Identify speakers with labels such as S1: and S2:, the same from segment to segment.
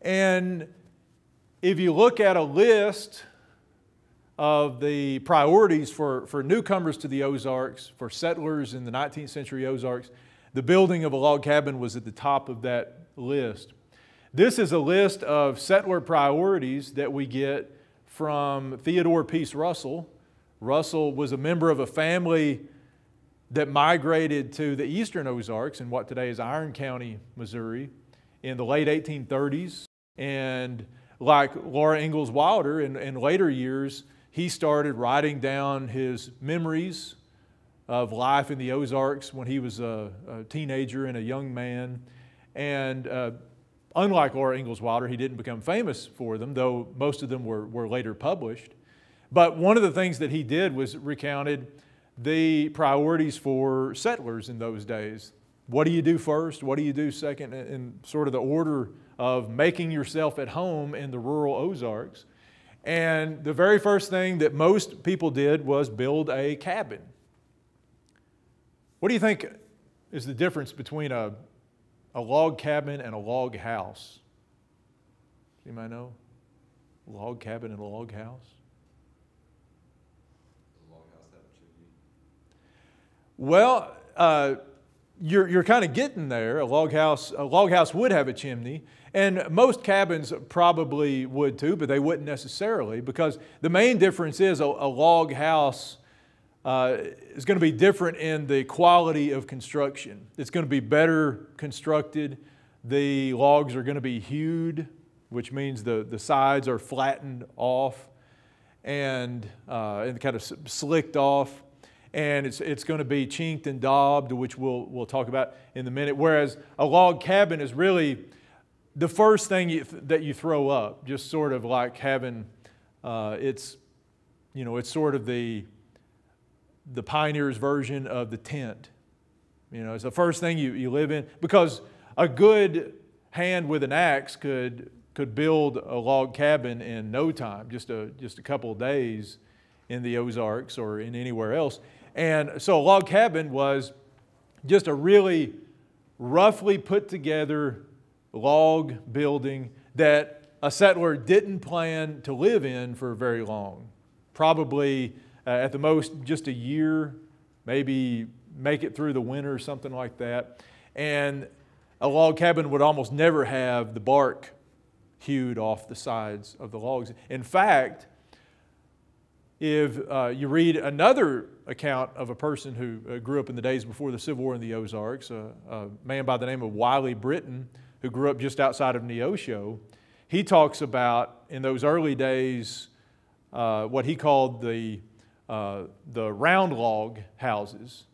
S1: And if you look at a list of the priorities for newcomers to the Ozarks, for settlers in the 19th century Ozarks, the building of a log cabin was at the top of that list. This is a list of settler priorities that we get from Theodore Peace Russell. Russell was a member of a family that migrated to the eastern Ozarks in what today is Iron County, Missouri, in the late 1830s. And like Laura Ingalls Wilder, in later years, he started writing down his memories of life in the Ozarks when he was a teenager and a young man. And unlike Laura Ingalls Wilder, he didn't become famous for them, though most of them were later published. But one of the things that he did was recounted the priorities for settlers in those days. What do you do first? What do you do second? In sort of the order of making yourself at home in the rural Ozarks. And the very first thing that most people did was build a cabin. What do you think is the difference between a log cabin and a log house? Anybody know? A log cabin and a log house?
S2: Does a log house have a chimney?
S1: Well, you're kind of getting there. A log house would have a chimney, and most cabins probably would too, but they wouldn't necessarily, because the main difference is a log house is going to be different in the quality of construction. It's going to be better constructed. The logs are going to be hewed, which means the sides are flattened off and kind of slicked off. And it's going to be chinked and daubed, which we'll talk about in a minute. Whereas a log cabin is really the first thing that you throw up, just sort of like having, it's sort of the pioneer's version of the tent. It's the first thing you live in, because a good hand with an axe could build a log cabin in no time, just a couple of days in the Ozarks or in anywhere else. And so a log cabin was just a really roughly put together log building that a settler didn't plan to live in for very long. Probably at the most just a year, maybe make it through the winter or something like that. And a log cabin would almost never have the bark hewed off the sides of the logs. In fact, if you read another account of a person who grew up in the days before the Civil War in the Ozarks, a man by the name of Wiley Britton, who grew up just outside of Neosho, he talks about in those early days what he called the round log houses.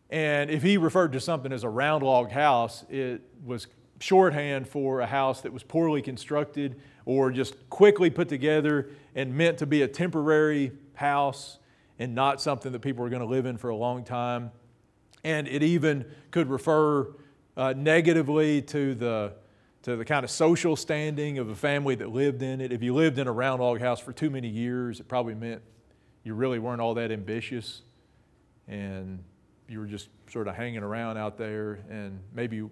S1: And if he referred to something as a round log house, it was shorthand for a house that was poorly constructed or just quickly put together and meant to be a temporary house and not something that people were going to live in for a long time. And it even could refer negatively to the kind of social standing of a family that lived in it. If you lived in a round log house for too many years, it probably meant you really weren't all that ambitious and you were just sort of hanging around out there, and maybe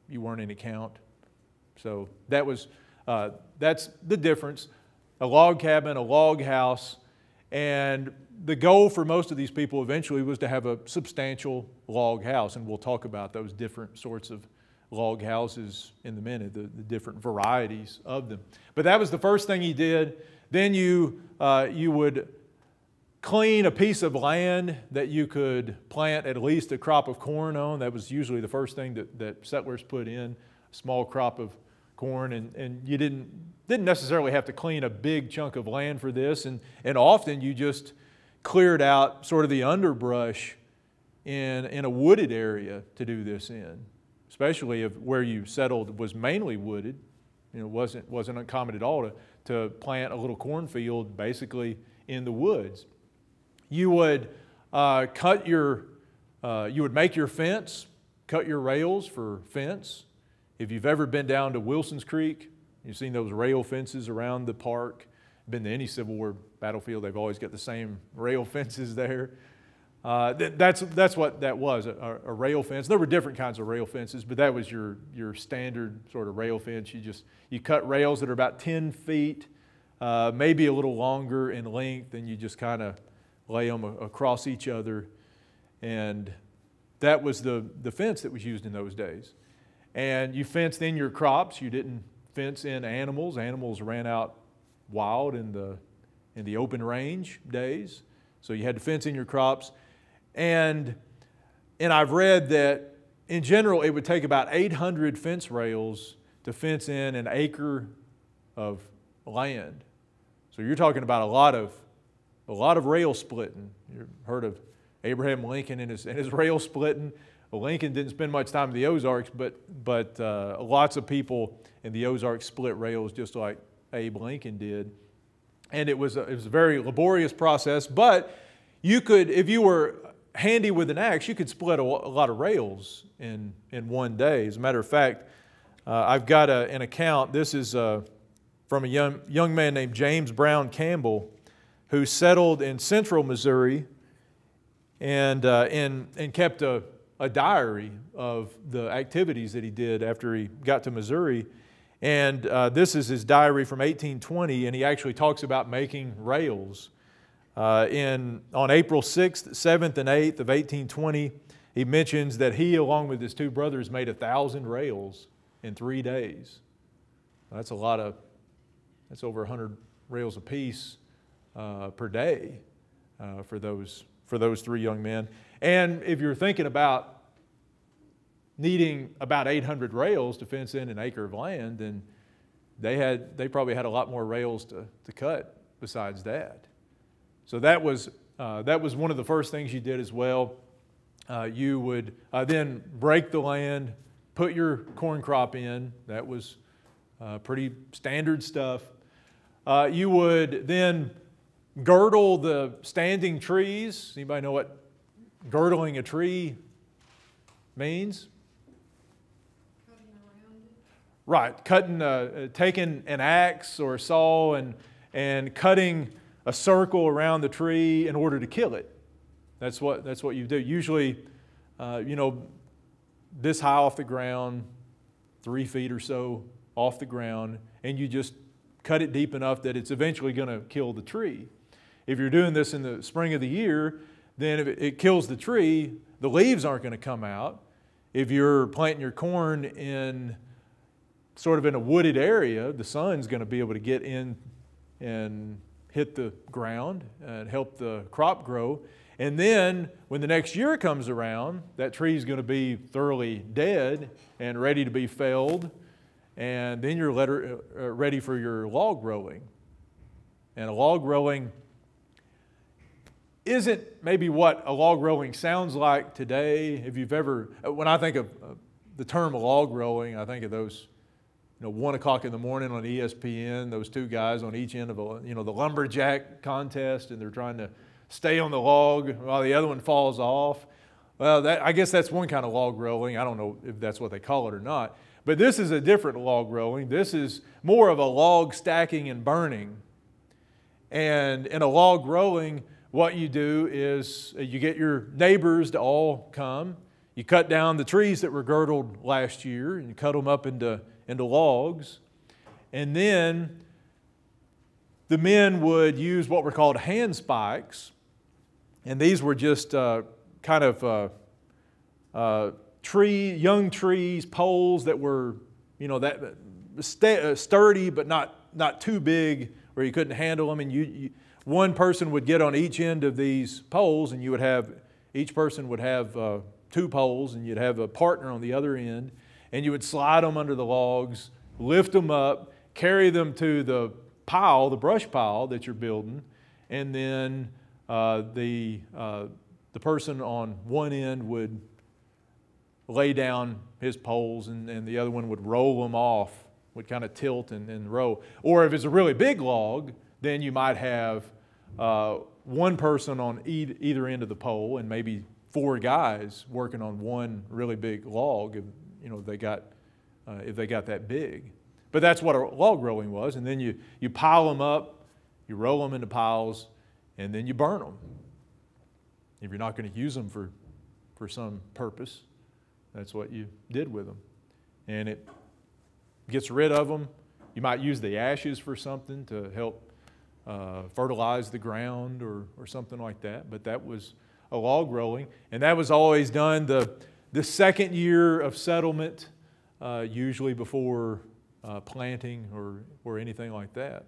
S1: you weren't any count. So that's the difference. A log cabin, a log house, and the goal for most of these people eventually was to have a substantial log house, and we'll talk about those different sorts of log houses in a minute, the different varieties of them. But that was the first thing he did. Then you would clean a piece of land that you could plant at least a crop of corn on. That was usually the first thing that settlers put in, a small crop of corn. And you didn't necessarily have to clean a big chunk of land for this. And often you just cleared out sort of the underbrush in a wooded area to do this in, especially if where you settled was mainly wooded. It wasn't uncommon at all to plant a little cornfield basically in the woods. You would make your fence, cut your rails for fence. If you've ever been down to Wilson's Creek, you've seen those rail fences around the park. Been to any Civil War battlefield, they've always got the same rail fences there. That's what that was, a rail fence. There were different kinds of rail fences, but that was your standard sort of rail fence. You cut rails that are about 10 feet, maybe a little longer in length, and you just kind of lay them across each other. And that was the fence that was used in those days. And you fenced in your crops. You didn't fence in animals. Animals ran out wild in the open range days. So you had to fence in your crops. And I've read that in general it would take about 800 fence rails to fence in an acre of land. So you're talking about a lot of rail splitting. You've heard of Abraham Lincoln and his rail splitting. Well, Lincoln didn't spend much time in the Ozarks, but lots of people in the Ozarks split rails just like Abe Lincoln did. And it was a very laborious process, but you could, if you were handy with an axe, you could split a lot of rails in one day. As a matter of fact, I've got an account. This is from a young man named James Brown Campbell, who settled in central Missouri and kept a diary of the activities that he did after he got to Missouri. And this is his diary from 1820, and he actually talks about making rails. On April 6th, 7th, and 8th of 1820, he mentions that he, along with his two brothers, made 1,000 rails in 3 days. That's over 100 rails apiece per day for those three young men. And if you're thinking about needing about 800 rails to fence in an acre of land, then they probably had a lot more rails to cut besides that. So that was one of the first things you did as well. You would then break the land, put your corn crop in. That was pretty standard stuff. You would then girdle the standing trees. Anybody know what girdling a tree means?
S3: Cutting around it.
S1: Right, taking an axe or a saw and cutting a circle around the tree in order to kill it. That's what you do. Usually, this high off the ground, 3 feet or so off the ground, and you just cut it deep enough that it's eventually going to kill the tree. If you're doing this in the spring of the year, then if it kills the tree, the leaves aren't going to come out. If you're planting your corn in sort of in a wooded area, the sun's going to be able to get in and hit the ground and help the crop grow. And then when the next year comes around, that tree is going to be thoroughly dead and ready to be felled. And then you're ready for your log rolling. And a log rolling isn't maybe what a log rolling sounds like today. If you've ever, when I think of the term log rolling, I think of those 1 o'clock in the morning on ESPN, those two guys on each end of the lumberjack contest, and they're trying to stay on the log while the other one falls off. Well, I guess that's one kind of log rolling. I don't know if that's what they call it or not. But this is a different log rolling. This is more of a log stacking and burning. And in a log rolling, what you do is you get your neighbors to all come. You cut down the trees that were girdled last year, and you cut them up into logs. And then the men would use what were called hand spikes. And these were just kind of young trees, poles that were, sturdy but not too big where you couldn't handle them. And one person would get on each end of these poles, and each person would have 2 poles, and you'd have a partner on the other end. And you would slide them under the logs, lift them up, carry them to the brush pile that you're building, and then the person on one end would lay down his poles, and the other one would roll them off, would kind of tilt and roll. Or if it's a really big log, then you might have one person on either end of the pole and maybe 4 guys working on one really big log. If they got that big. But that's what a log rolling was. And then you pile them up, you roll them into piles, and then you burn them. If you're not going to use them for some purpose, that's what you did with them. And it gets rid of them. You might use the ashes for something to help fertilize the ground or something like that. But that was a log rolling. And that was always done the second year of settlement, usually before planting or anything like that.